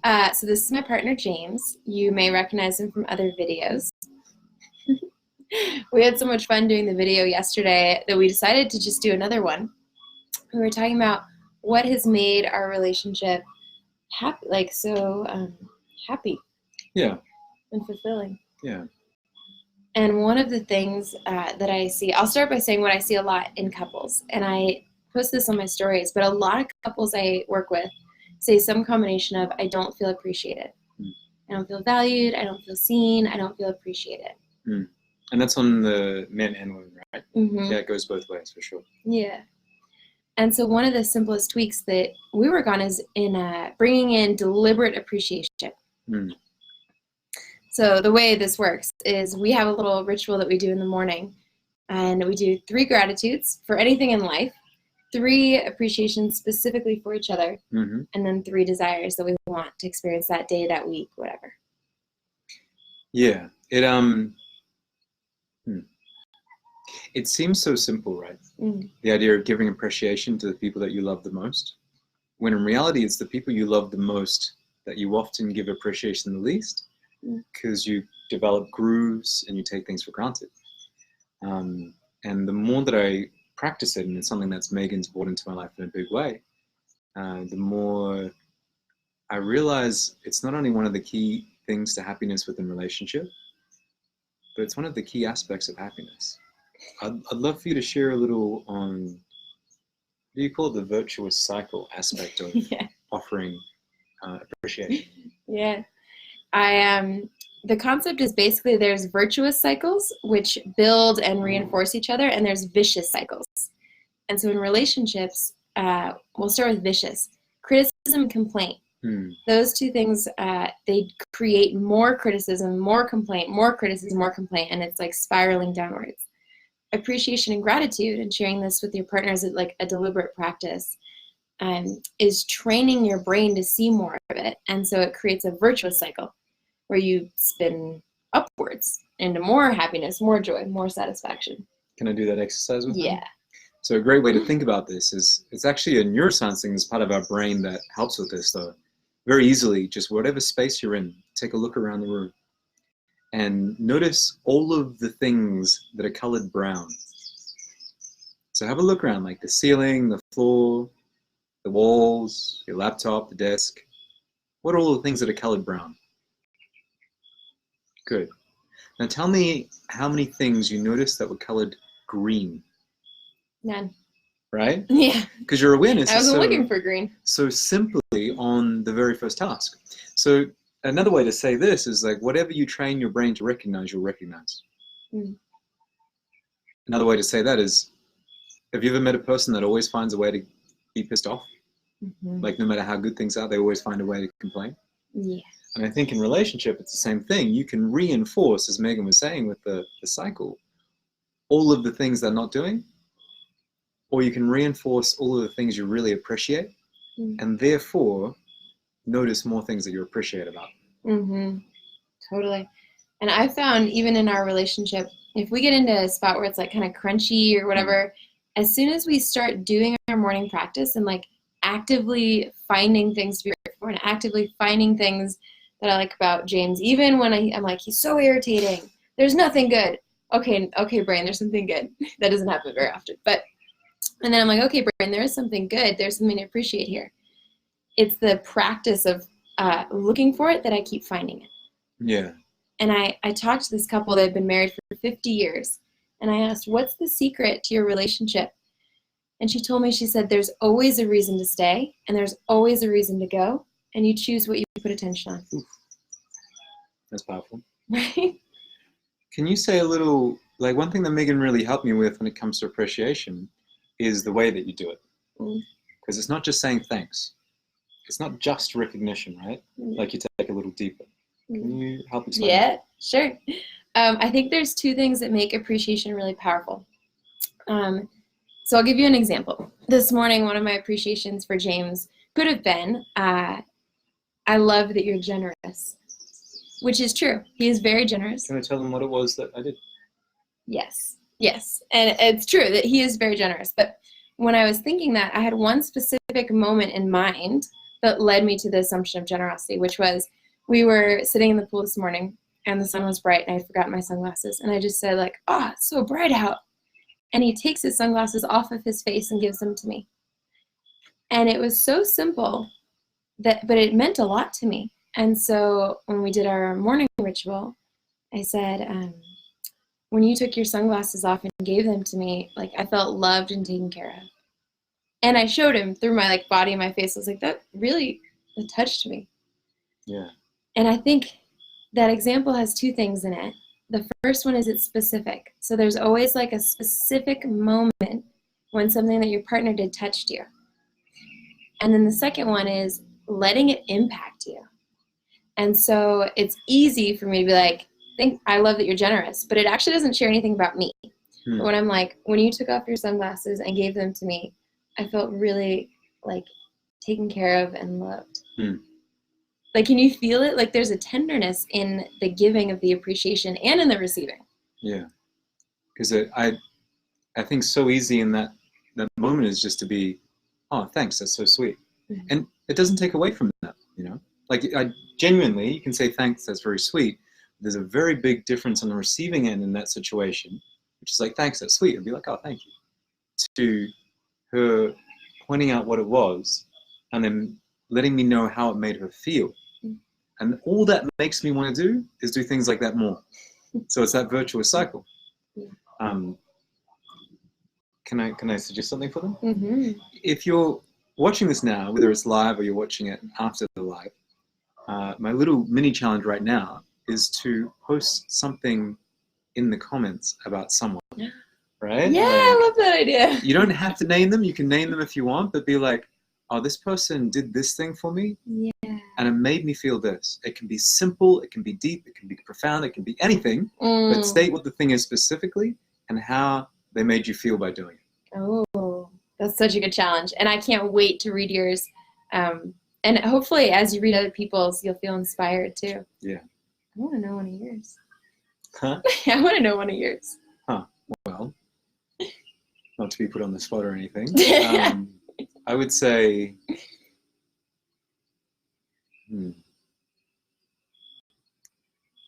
So this is my partner, James. You may recognize him from other videos. We had so much fun doing the video yesterday that we decided to just do another one. We were talking about what has made our relationship happy, happy. Yeah. And fulfilling. Yeah. And one of the things that I see, I'll start by saying what I see a lot in couples. And I post this on my stories, but a lot of couples I work with say some combination of, I don't feel appreciated. I don't feel valued. I don't feel seen. I don't feel appreciated. And that's on the men and women, right? Mm-hmm. Yeah, it goes both ways for sure. Yeah. And so one of the simplest tweaks that we work on is in bringing in deliberate appreciation. So the way this works is we have a little ritual that we do in the morning, and we do 3 gratitudes for anything in life, 3 appreciations specifically for each other, and then 3 desires that we want to experience that day, that week, whatever. Yeah, it seems so simple, right? The idea of giving appreciation to the people that you love the most, when in reality it's the people you love the most that you often give appreciation the least, because you develop grooves and you take things for granted. And the more that I practice it, and it's something that's Megan's brought into my life in a big way, the more I realize it's not only one of the key things to happiness within relationship, but it's one of the key aspects of happiness. I'd love for you to share a little on, what do you call it, the virtuous cycle aspect of offering appreciation? Yeah. The concept is basically there's virtuous cycles, which build and reinforce each other, and there's vicious cycles. And so in relationships, we'll start with vicious. Criticism and complaint. Those 2 things, they create more criticism, more complaint, more criticism, more complaint, and it's like spiraling downwards. Appreciation and gratitude, and sharing this with your partner is like a deliberate practice, is training your brain to see more of it. And so it creates a virtuous cycle where you spin upwards into more happiness, more joy, more satisfaction. Can I do that exercise with you? Yeah. So a great way to think about this is, it's actually a neuroscience thing that's part of our brain that helps with this, though. Very easily, just whatever space you're in, take a look around the room and notice all of the things that are colored brown. So have a look around, like the ceiling, the floor, the walls, your laptop, the desk. What are all the things that are colored brown? Good. Now tell me how many things you noticed that were colored green. None. Right? Yeah. Because your awareness I wasn't is looking for green. So simply on the very first task. So another way to say this is like, whatever you train your brain to recognize, you'll recognize. Another way to say that is, have you ever met a person that always finds a way to be pissed off? Like no matter how good things are, they always find a way to complain? Yeah. And I think in relationship, it's the same thing. You can reinforce, as Megan was saying with the cycle, all of the things they're not doing, or you can reinforce all of the things you really appreciate, and therefore notice more things that you appreciate about. Totally. And I found even in our relationship, if we get into a spot where it's like kind of crunchy or whatever, as soon as we start doing our morning practice and like actively finding things to be grateful for and actively finding things that I like about James, even when I'm like, he's so irritating, there's nothing good. Okay, brain, there's something good. That doesn't happen very often. And then I'm like, okay, brain, there is something good. There's something to appreciate here. It's the practice of looking for it that I keep finding it. Yeah. And I talked to this couple that had been married for 50 years. And I asked, what's the secret to your relationship? And she told me, she said, there's always a reason to stay, and there's always a reason to go, and you choose what you put attention on. Oof. That's powerful. Right? Can you say a little, like one thing that Megan really helped me with when it comes to appreciation is the way that you do it. Because it's not just saying thanks. It's not just recognition, right? Like you take a little deeper. Can you help explain that? Yeah, sure. I think there's 2 things that make appreciation really powerful. So I'll give you an example. This morning, one of my appreciations for James could have been, I love that you're generous, which is true. He is very generous. Can I tell them what it was that I did? Yes. And it's true that he is very generous. But when I was thinking that, I had one specific moment in mind that led me to the assumption of generosity, which was we were sitting in the pool this morning and the sun was bright and I had forgotten my sunglasses. And I just said like, oh, it's so bright out. And he takes his sunglasses off of his face and gives them to me. And it was so simple, but it meant a lot to me. And so when we did our morning ritual, I said, when you took your sunglasses off and gave them to me, like I felt loved and taken care of. And I showed him through my like body and my face. I was like, that touched me. Yeah. And I think that example has two things in it. The first one is it's specific. So there's always like a specific moment when something that your partner did touched you. And then the second one is letting it impact you. And so it's easy for me to be like, I love that you're generous, but it actually doesn't share anything about me. But when I'm like, when you took off your sunglasses and gave them to me, I felt really like taken care of and loved. Like, can you feel it? Like there's a tenderness in the giving of the appreciation and in the receiving. Yeah. Because I think so easy in that moment is just to be, oh, thanks, that's so sweet. Mm-hmm. And it doesn't take away from that, you know? Like I genuinely, you can say thanks, that's very sweet. There's a very big difference on the receiving end in that situation, which is like, thanks, that's sweet. And be like, oh, thank you. To her pointing out what it was and then letting me know how it made her feel. And all that makes me want to do is do things like that more. So it's that virtuous cycle. Can I suggest something for them? Mm-hmm. If you're watching this now, whether it's live or you're watching it after the live, my little mini challenge right now is to post something in the comments about someone. Right? Yeah, I love that idea. You don't have to name them. You can name them if you want, but be like, oh, this person did this thing for me. Yeah. And it made me feel this. It can be simple, it can be deep, it can be profound, it can be anything, but state what the thing is specifically and how they made you feel by doing it. Oh, that's such a good challenge. And I can't wait to read yours. And hopefully as you read other people's, you'll feel inspired too. Yeah. I want to know one of yours. Huh? I want to know one of yours. Huh. Well, not to be put on the spot or anything. I would say,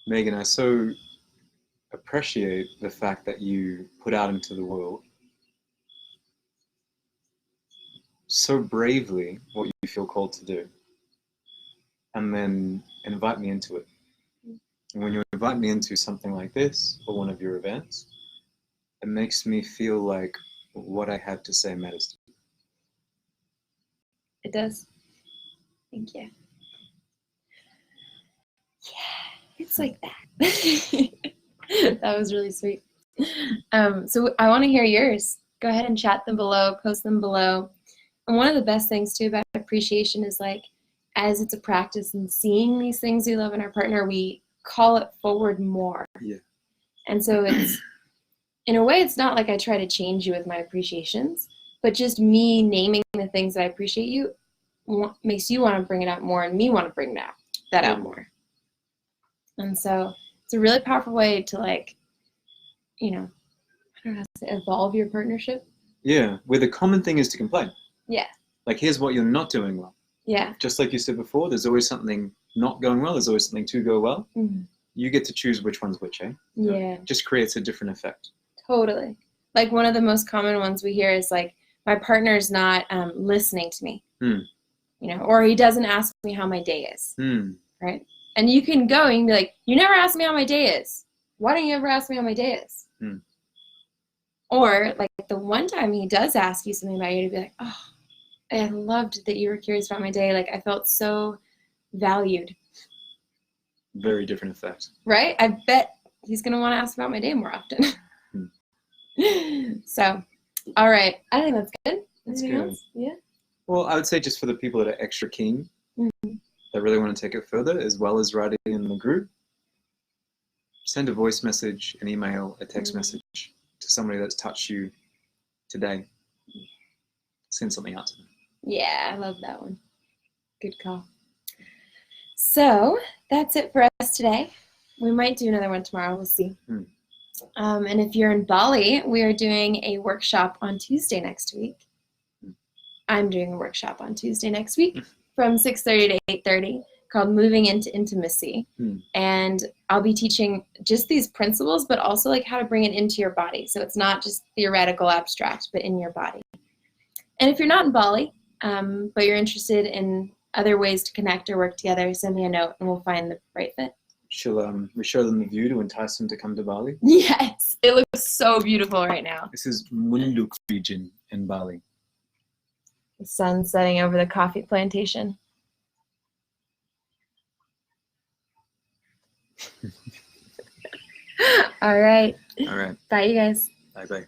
Megan, I so appreciate the fact that you put out into the world so bravely what you feel called to do, and then invite me into it. And when you invite me into something like this or one of your events, it makes me feel like what I have to say matters to you. It does. Thank you. Yeah, it's like that. That was really sweet. So I want to hear yours. Go ahead and chat them below, post them below. And one of the best things too about appreciation is like, as it's a practice and seeing these things we love in our partner, we call it forward more. Yeah. And so it's, in a way, it's not like I try to change you with my appreciations, but just me naming the things that I appreciate you makes you want to bring it out more and me want to bring that out more. And so it's a really powerful way to, like, you know, I don't know how to say, evolve your partnership. Yeah, where the common thing is to complain. Yeah. Like, here's what you're not doing well. Yeah. Just like you said before, there's always something not going well. There's always something to go well. Mm-hmm. You get to choose which one's which, eh? Yeah. Just creates a different effect. Totally. Like, one of the most common ones we hear is like, my partner's not listening to me. You know, or he doesn't ask me how my day is. Right? And you can go and be like, you never ask me how my day is. Why don't you ever ask me how my day is? Or like the one time he does ask you something about you, to be like, oh, I loved that you were curious about my day. Like, I felt so valued. Very different effect. Right? I bet he's going to want to ask about my day more often. So, all right. I think that's good. Anything else? Yeah. Well, I would say just for the people that are extra keen, that really want to take it further, as well as writing in the group, send a voice message, an email, a text message to somebody that's touched you today. Send something out to them. Yeah, I love that one. Good call. So that's it for us today. We might do another one tomorrow. We'll see. And if you're in Bali, we are doing a workshop on Tuesday next week. I'm doing a workshop on Tuesday next week from 6:30 to 8:30 called Moving into Intimacy. And I'll be teaching just these principles, but also like how to bring it into your body. So it's not just theoretical abstract, but in your body. And if you're not in Bali, but you're interested in other ways to connect or work together, send me a note and we'll find the right fit. Shall we show them the view to entice them to come to Bali? Yes, it looks so beautiful right now. This is Munduk region in Bali. The sun setting over the coffee plantation. All right. All right. Bye, you guys. Bye-bye.